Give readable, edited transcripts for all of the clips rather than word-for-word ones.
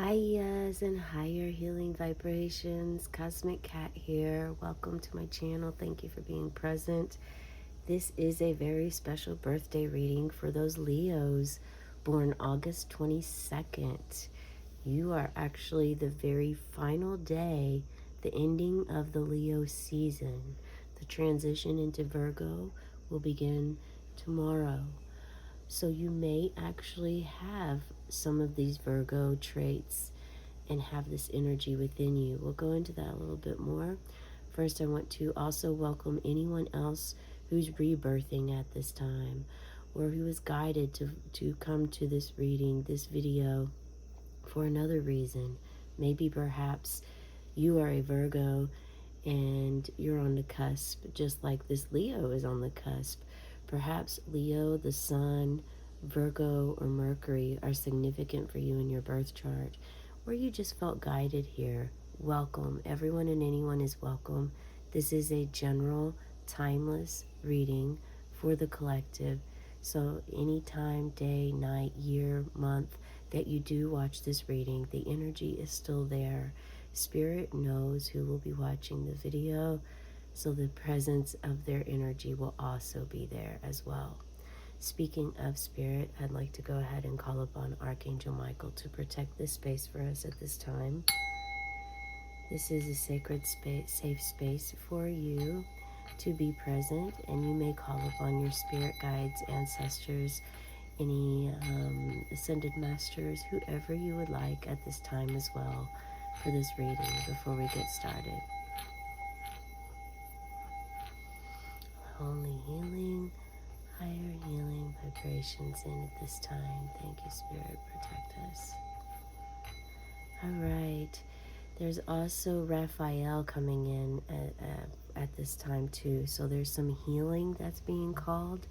Highs and higher healing vibrations. Cosmic Cat here. Welcome to my channel. Thank you for being present. This is a very special birthday reading for those Leos born August 22nd. You are actually the very final day, the ending of the Leo season. The transition into Virgo will begin tomorrow. So you may actually have some of these Virgo traits and have this energy within you. We'll go into that a little bit more. First, I want to also welcome anyone else who's rebirthing at this time or who is guided to come to this reading, this video, for another reason. Maybe perhaps you are a Virgo and you're on the cusp, just like this Leo is on the cusp. Perhaps Leo, the Sun, Virgo, or Mercury are significant for you in your birth chart, or you just felt guided here. Welcome. Everyone and anyone is welcome. This is a general, timeless reading for the collective. So anytime, day, night, year, month that you do watch this reading, the energy is still there. Spirit knows who will be watching the video, so the presence of their energy will also be there as well. Speaking of Spirit, I'd like to go ahead and call upon Archangel Michael to protect this space for us at this time. This is a sacred space, safe space for you to be present, and you may call upon your spirit guides, ancestors, any ascended masters, whoever you would like at this time as well for this reading before we get started. Only healing, higher healing vibrations in at this time. Thank you, Spirit. Protect us. All right. There's also Raphael coming in at this time too. So there's some healing that's being called,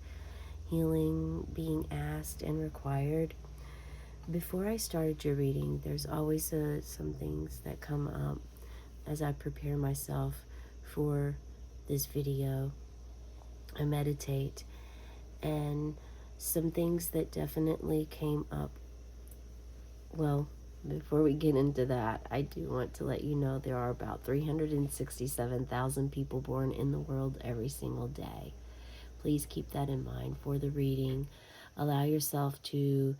healing being asked and required. Before I started your reading, there's always some things that come up as I prepare myself for this video. I meditate, and some things that definitely came up. Well, before we get into that, I do want to let you know there are about 367,000 people born in the world every single day. Please keep that in mind for the reading. Allow yourself to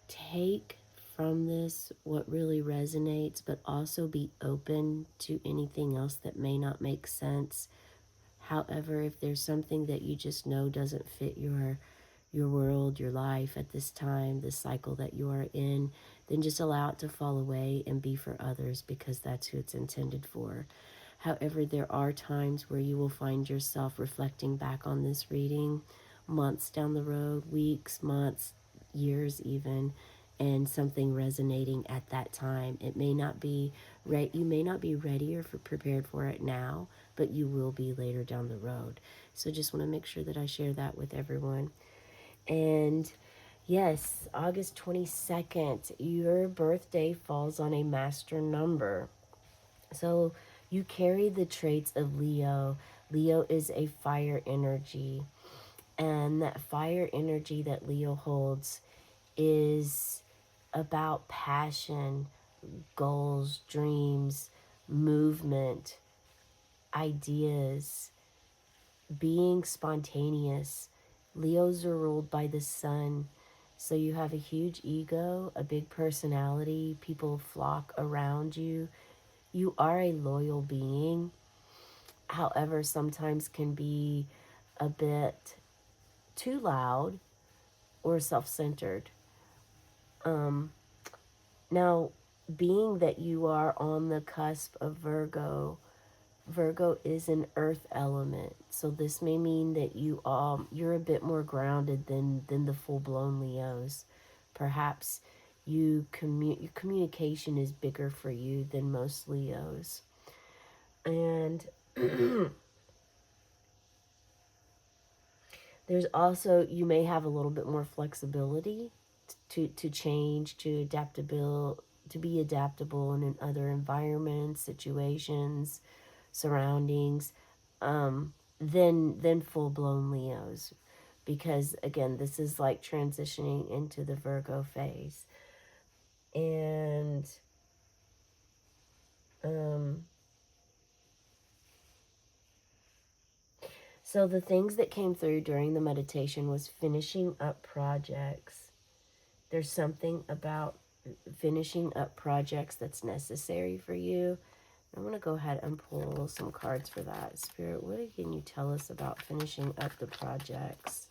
take from this what really resonates, but also be open to anything else that may not make sense. However, if there's something that you just know doesn't fit your world, your life at this time, the cycle that you are in, then just allow it to fall away and be for others, because that's who it's intended for. However, there are times where you will find yourself reflecting back on this reading months down the road, weeks, months, years even, and something resonating at that time. It may not be right, you may not be ready or prepared for it now, but you will be later down the road. So just want to make sure that I share that with everyone. And yes, August 22nd, your birthday falls on a master number. So you carry the traits of Leo. Leo is a fire energy. And that fire energy that Leo holds is about passion, goals, dreams, movement, ideas, being spontaneous. Leos are ruled by the sun, so you have a huge ego, a big personality. People flock around you. You are a loyal being, however, sometimes can be a bit too loud or self-centered. Now, being that you are on the cusp of Virgo, Virgo is an earth element, so this may mean that you're a bit more grounded than the full-blown Leos. Perhaps your communication is bigger for you than most Leos. And there's also, you may have a little bit more flexibility to change, to be adaptable in other environments, situations, surroundings, than full-blown Leos, because again, this is like transitioning into the Virgo phase. And So the things that came through during the meditation was finishing up projects. There's something about finishing up projects that's necessary for you. I'm going to go ahead and pull some cards for that. Spirit, what can you tell us about finishing up the projects?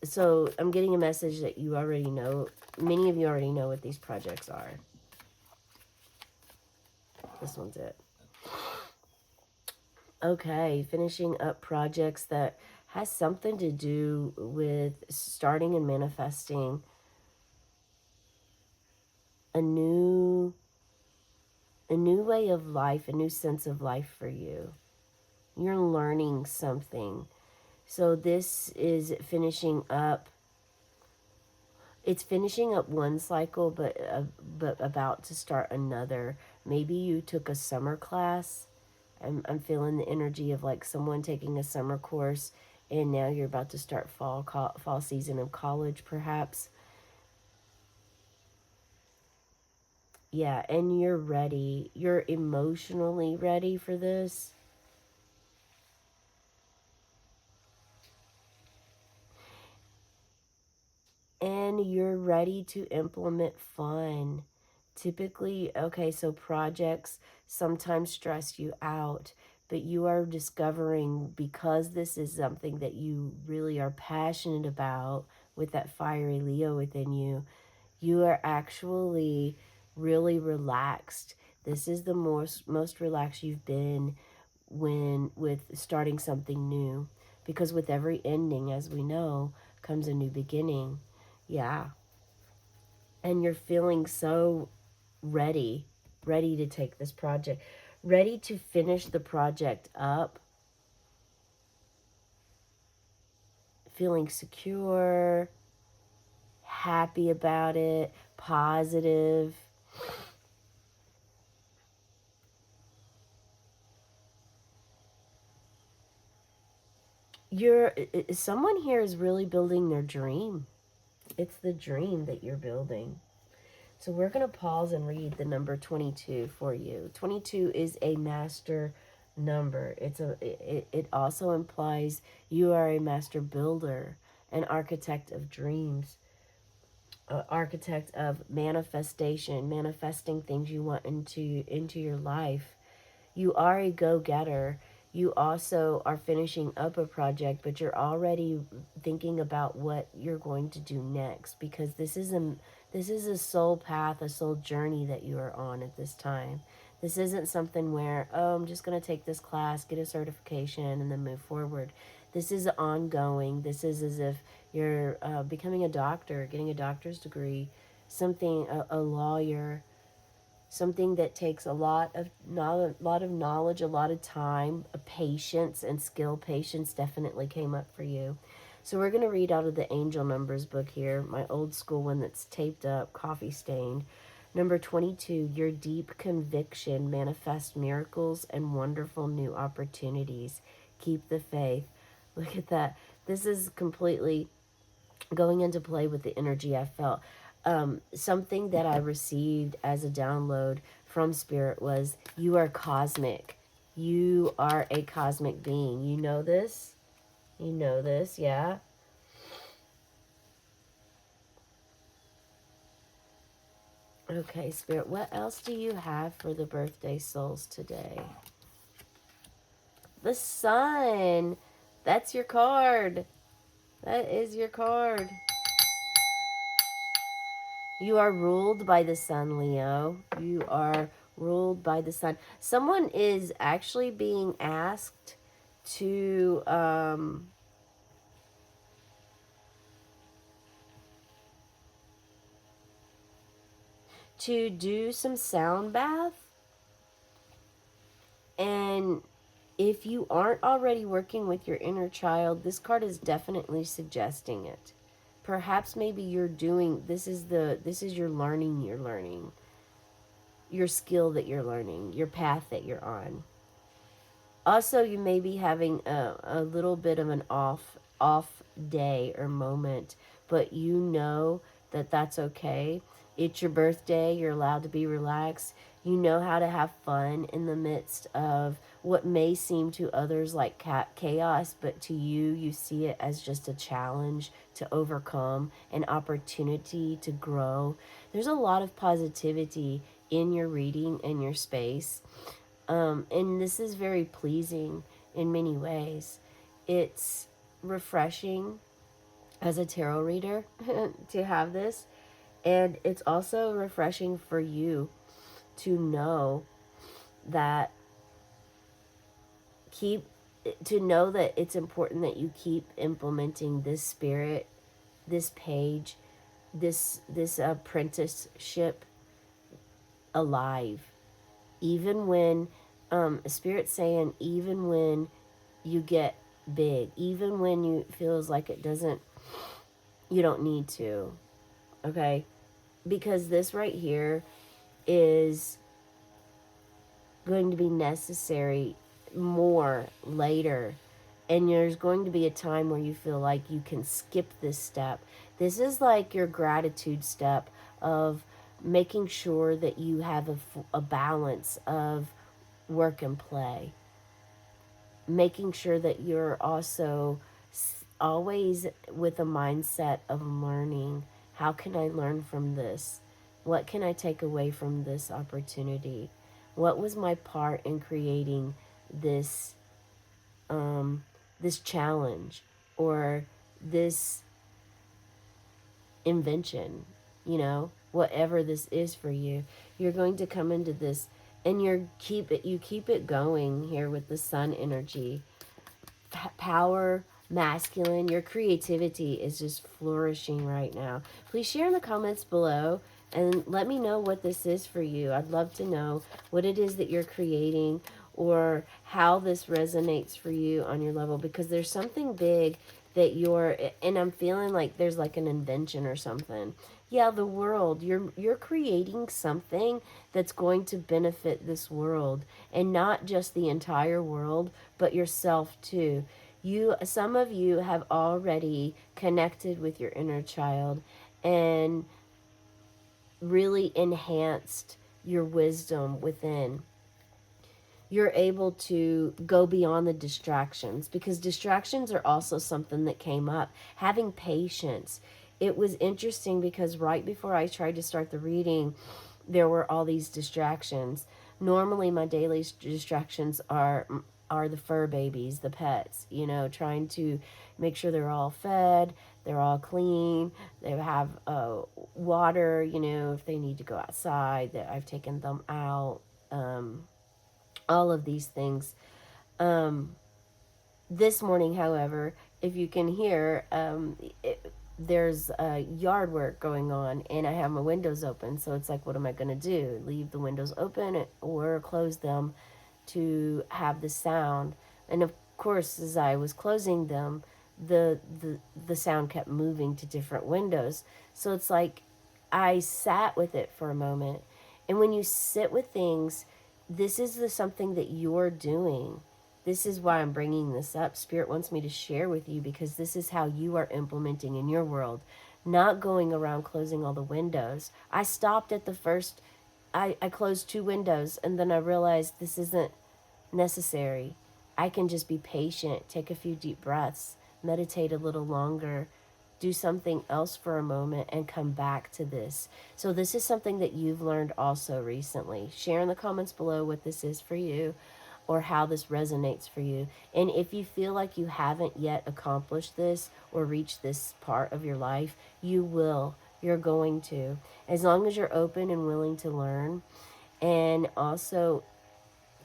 So I'm getting a message that you already know. Many of you already know what these projects are. This one's it. Okay, finishing up projects that has something to do with starting and manifesting a new way of life, a new sense of life for you. You're learning something. So this is finishing up. It's finishing up one cycle, but about to start another. Maybe you took a summer class. I'm feeling the energy of like someone taking a summer course, and now you're about to start fall season of college, perhaps. Yeah, and you're ready. You're emotionally ready for this. And you're ready to implement fun. Typically, okay, so projects sometimes stress you out, but you are discovering, because this is something that you really are passionate about with that fiery Leo within you, you are actually really relaxed. This is the most relaxed you've been with starting something new, because with every ending, as we know, comes a new beginning. Yeah. And you're feeling so ready to take this project, ready to finish the project up, feeling secure, happy about it, positive. Someone here is really building their dream. It's the dream that you're building. So we're going to pause and read the number 22 for you. 22 is a master number. It also implies you are a master builder, an architect of dreams, architect of manifestation, manifesting things you want into your life. You are a go-getter. You also are finishing up a project, but you're already thinking about what you're going to do next, because this is a soul path, a soul journey that you are on at this time. This isn't something where, oh, I'm just going to take this class, get a certification, and then move forward. This is ongoing. This is as if you're becoming a doctor, getting a doctor's degree, something, a lawyer, something that takes a lot of knowledge, a lot of time, patience and skill. Patience definitely came up for you. So we're going to read out of the Angel Numbers book here, my old school one that's taped up, coffee stained. Number 22, your deep conviction manifests miracles and wonderful new opportunities. Keep the faith. Look at that. This is completely going into play with the energy I felt. Something that I received as a download from Spirit was, you are cosmic. You are a cosmic being. You know this? You know this, yeah? Okay, Spirit, what else do you have for the birthday souls today? The Sun. That's your card. That is your card. You are ruled by the sun, Leo. You are ruled by the sun. Someone is actually being asked to do some sound bath. And if you aren't already working with your inner child, this card is definitely suggesting it. Perhaps maybe you're doing, this is your learning, your skill that you're learning, your path that you're on. Also, you may be having a little bit of an off day or moment, but you know that that's okay. It's your birthday. You're allowed to be relaxed. You know how to have fun in the midst of what may seem to others like chaos, but to you, you see it as just a challenge to overcome, an opportunity to grow. There's a lot of positivity in your reading and your space. And this is very pleasing in many ways. It's refreshing as a tarot reader to have this. And it's also refreshing for you to know that it's important that you keep implementing this spirit, this page, this apprenticeship alive. Even when spirit saying, even when you get big, even when you feels like you don't need to, okay? Because this right here is going to be necessary more later, and there's going to be a time where you feel like you can skip this step. This is like your gratitude step of making sure that you have a balance of work and play, making sure that you're also always with a mindset of learning. How can I learn from this? What can I take away from this opportunity? What was my part in creating this this challenge or this invention? You know, whatever this is for you, you're going to come into this, and you keep it going here with the sun energy. Power, masculine, your creativity is just flourishing right now. Please share in the comments below and let me know what this is for you. I'd love to know what it is that you're creating or how this resonates for you on your level, because there's something big that and I'm feeling like there's like an invention or something. Yeah, the world. You're creating something that's going to benefit this world, and not just the entire world, but yourself too. Some of you have already connected with your inner child and really enhanced your wisdom within. You're able to go beyond the distractions, because distractions are also something that came up. Having patience. It was interesting because right before I tried to start the reading, there were all these distractions. Normally my daily distractions are the fur babies, the pets, trying to make sure they're all fed, they're all clean, they have water, if they need to go outside, that I've taken them out, all of these things. This morning, however, if you can hear, there's yard work going on, and I have my windows open, so it's like, what am I going to do? Leave the windows open or close them to have the sound? And of course, as I was closing them, the sound kept moving to different windows. So it's like I sat with it for a moment. And when you sit with things, this is something that you're doing. This is why I'm bringing this up. Spirit wants me to share with you, because this is how you are implementing in your world, not going around closing all the windows. I stopped at the first, I closed 2 windows, and then I realized this isn't necessary. I can just be patient, take a few deep breaths, meditate a little longer, do something else for a moment, and come back to this. So this is something that you've learned also recently. Share in the comments below what this is for you, or how this resonates for you. And if you feel like you haven't yet accomplished this or reached this part of your life, you will. You're going to. As long as you're open and willing to learn, and also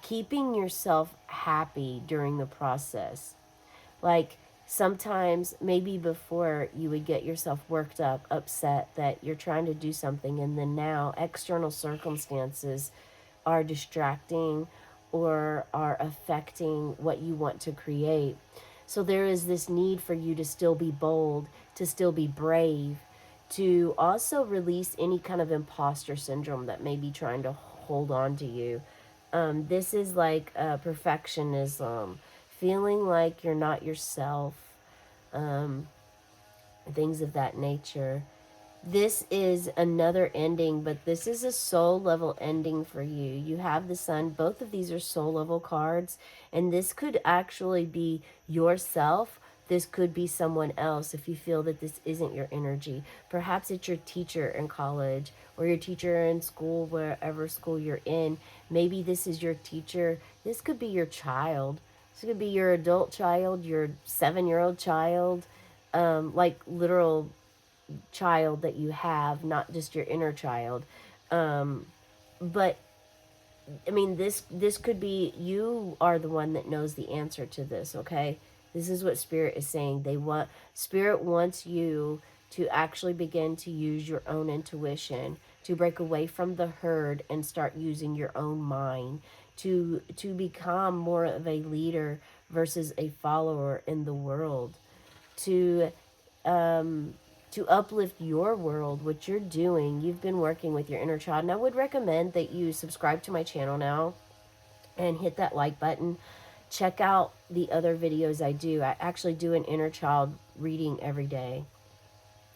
keeping yourself happy during the process. Like, sometimes, maybe before, you would get yourself worked up, upset that you're trying to do something, and then now external circumstances are distracting or are affecting what you want to create. So there is this need for you to still be bold, to still be brave, to also release any kind of imposter syndrome that may be trying to hold on to you. This is like perfectionism, feeling like you're not yourself, things of that nature. This is another ending, but this is a soul level ending for you. You have the sun. Both of these are soul level cards, and this could actually be yourself. This could be someone else if you feel that this isn't your energy. Perhaps it's your teacher in college or your teacher in school, wherever school you're in. Maybe this is your teacher. This could be your child. This could be your adult child, your 7-year-old child, like literal child that you have, not just your inner child. But I mean, this could be you are the one that knows the answer to this. Okay, this is what Spirit is saying. Spirit wants you to actually begin to use your own intuition, to break away from the herd and start using your own mind, to become more of a leader versus a follower in the world, to to uplift your world, what you're doing. You've been working with your inner child. And I would recommend that you subscribe to my channel now and hit that like button. Check out the other videos I do. I actually do an inner child reading every day.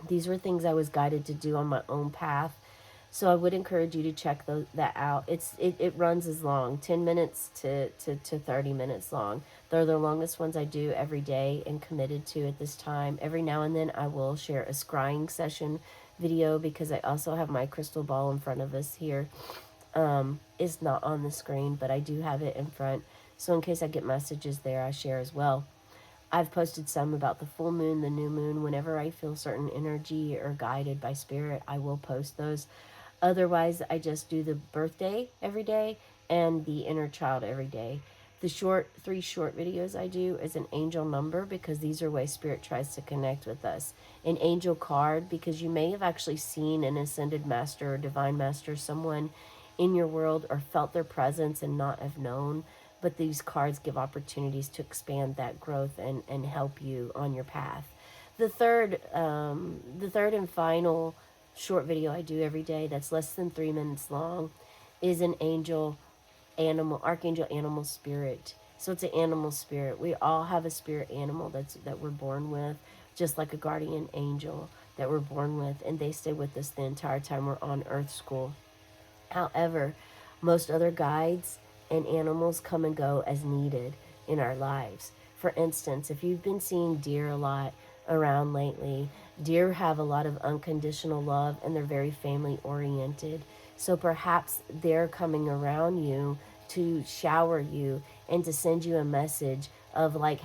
These were things I was guided to do on my own path. So I would encourage you to check that out. It runs as long, 10 minutes to 30 minutes long. They're the longest ones I do every day and committed to at this time. Every now and then I will share a scrying session video because I also have my crystal ball in front of us here. It's not on the screen, but I do have it in front. So in case I get messages there, I share as well. I've posted some about the full moon, the new moon. Whenever I feel certain energy or guided by spirit, I will post those. Otherwise, I just do the birthday every day and the inner child every day. The three short videos I do is an angel number because these are ways spirit tries to connect with us. An angel card because you may have actually seen an ascended master or divine master, someone in your world, or felt their presence and not have known. But these cards give opportunities to expand that growth and help you on your path. The third and final short video I do every day that's less than 3 minutes long is an archangel animal spirit. So it's an animal spirit. We all have a spirit animal that we're born with, just like a guardian angel that we're born with, and they stay with us the entire time we're on Earth School. However, most other guides and animals come and go as needed in our lives. For instance, if you've been seeing deer a lot around lately, deer have a lot of unconditional love and they're very family oriented. So perhaps they're coming around you to shower you and to send you a message of like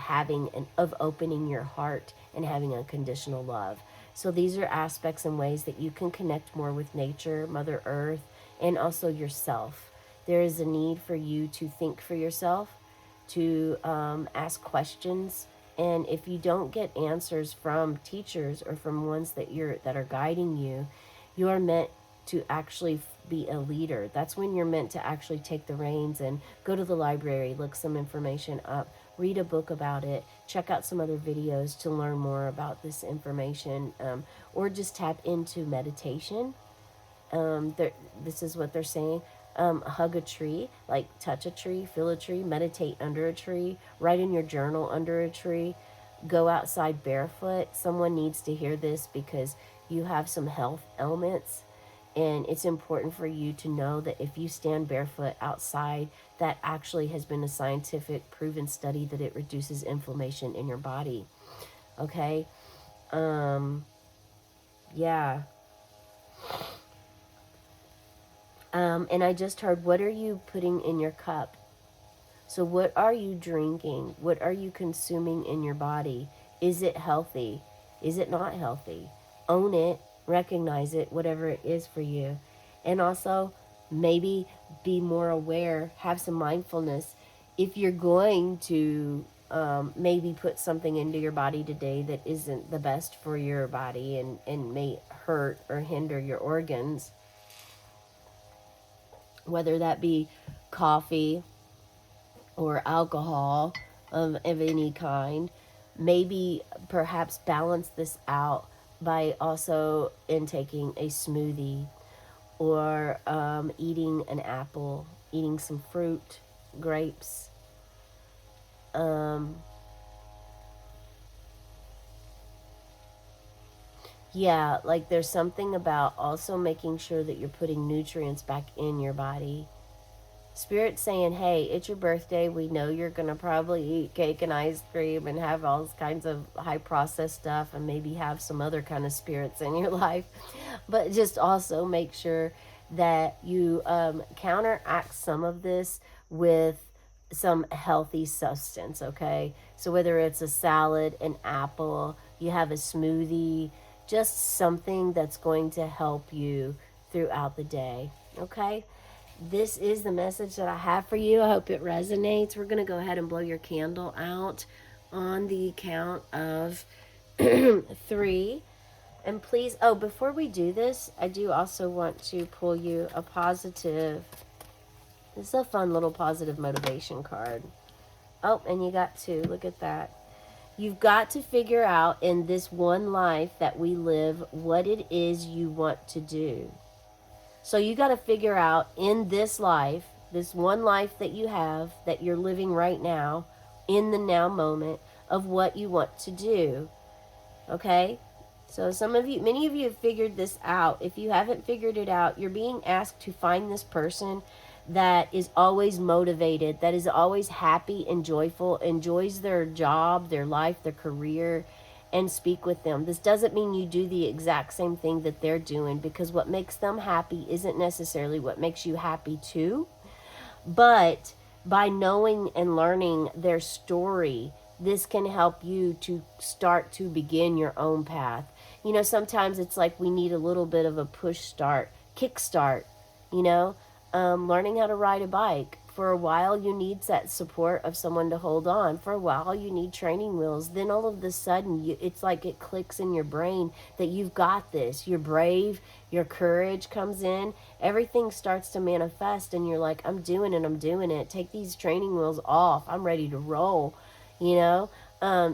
of opening your heart and having unconditional love. So these are aspects and ways that you can connect more with nature, Mother Earth, and also yourself. There is a need for you to think for yourself, to ask questions, and if you don't get answers from teachers or from ones that are guiding you, you are meant to actually be a leader. That's when you're meant to actually take the reins and go to the library, look some information up, read a book about it, check out some other videos to learn more about this information, or just tap into meditation. This is what they're saying. Hug a tree, like touch a tree, feel a tree, meditate under a tree, write in your journal under a tree, go outside barefoot. Someone needs to hear this because you have some health ailments, and it's important for you to know that if you stand barefoot outside, that actually has been a scientific proven study that it reduces inflammation in your body. Okay? Yeah. And I just heard, what are you putting in your cup? So what are you drinking? What are you consuming in your body? Is it healthy? Is it not healthy? Own it, recognize it, whatever it is for you. And also, maybe be more aware, have some mindfulness. If you're going to maybe put something into your body today that isn't the best for your body and may hurt or hinder your organs, whether that be coffee or alcohol of any kind, maybe perhaps balance this out by also intaking a smoothie or eating an apple, eating some fruit, grapes. Yeah, like there's something about also making sure that you're putting nutrients back in your body. Spirit's saying, hey, it's your birthday. We know you're going to probably eat cake and ice cream and have all kinds of high processed stuff and maybe have some other kind of spirits in your life. But just also make sure that you counteract some of this with some healthy substance, okay? So whether it's a salad, an apple, you have a smoothie, just something that's going to help you throughout the day, okay? This is the message that I have for you. I hope it resonates. We're going to go ahead and blow your candle out on the count of 3. And please, oh, before we do this, I do also want to pull you a positive, this is a fun little positive motivation card. Oh, and you got 2. Look at that. You've got to figure out in this one life that we live what it is you want to do. So you got to figure out in this life, this one life that you have, that you're living right now, in the now moment, of what you want to do. Okay? So many of you have figured this out. If you haven't figured it out, you're being asked to find this person that is always motivated, that is always happy and joyful, enjoys their job, their life, their career, and speak with them. This doesn't mean you do the exact same thing that they're doing, because what makes them happy isn't necessarily what makes you happy too. But by knowing and learning their story, this can help you to start to begin your own path. You know, sometimes it's like we need a little bit of a push start, kick start, you know, learning how to ride a bike. For a while, you need that support of someone to hold on. For a while, you need training wheels. Then all of a sudden, it's like it clicks in your brain that you've got this. You're brave. Your courage comes in. Everything starts to manifest, and you're like, I'm doing it. I'm doing it. Take these training wheels off. I'm ready to roll. You know,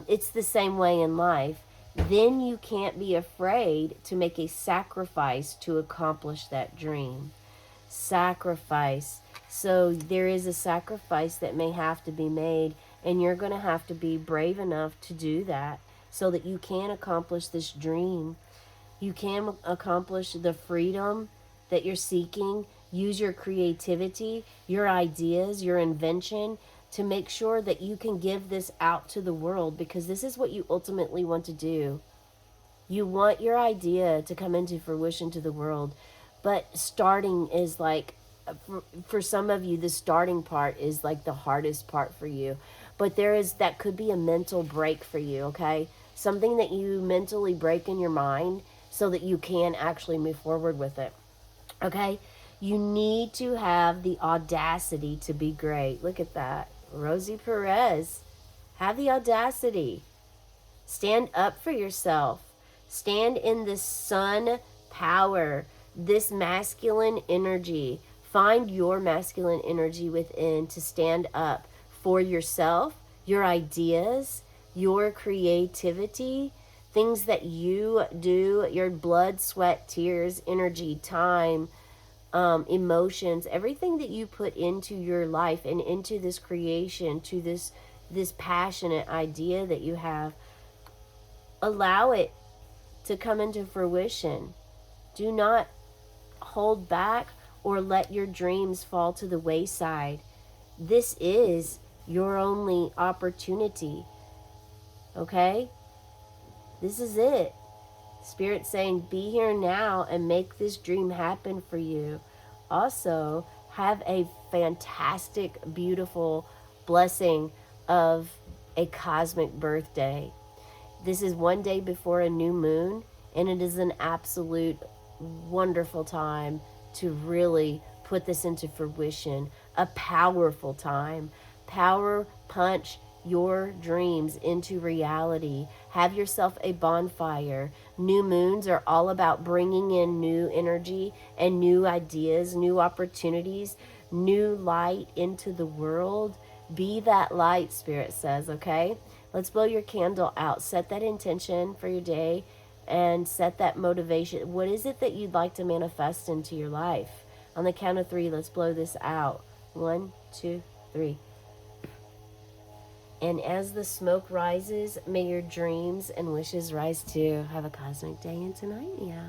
it's the same way in life. Then you can't be afraid to make a sacrifice to accomplish that dream. Sacrifice. So there is a sacrifice that may have to be made, and you're going to have to be brave enough to do that so that you can accomplish this dream. You can accomplish the freedom that you're seeking. Use your creativity, your ideas, your invention to make sure that you can give this out to the world, because this is what you ultimately want to do. You want your idea to come into fruition to the world. But starting is like, for some of you, the starting part is like the hardest part for you. But that could be a mental break for you, okay? Something that you mentally break in your mind so that you can actually move forward with it, okay? You need to have the audacity to be great. Look at that. Rosie Perez. Have the audacity. Stand up for yourself. Stand in the sun power, this masculine energy. Find your masculine energy within to stand up for yourself, your ideas, your creativity, things that you do, your blood, sweat, tears, energy, time, emotions, everything that you put into your life and into this creation, to this passionate idea that you have. Allow it to come into fruition. Do not hold back or let your dreams fall to the wayside. This is your only opportunity. Okay? This is it. Spirit's saying, be here now and make this dream happen for you. Also, have a fantastic, beautiful blessing of a cosmic birthday. This is one day before a new moon, and it is an absolute wonderful time to really put this into fruition. A powerful time. Power punch your dreams into reality. Have yourself a bonfire. New moons are all about bringing in new energy and new ideas, new opportunities, new light into the world. Be that light, Spirit says, okay? Let's blow your candle out. Set that intention for your day and set that motivation. What is it that you'd like to manifest into your life? On the count of 3, let's blow this out. 1, 2, 3. And as the smoke rises, may your dreams and wishes rise too. Have a cosmic day and tonight, yeah.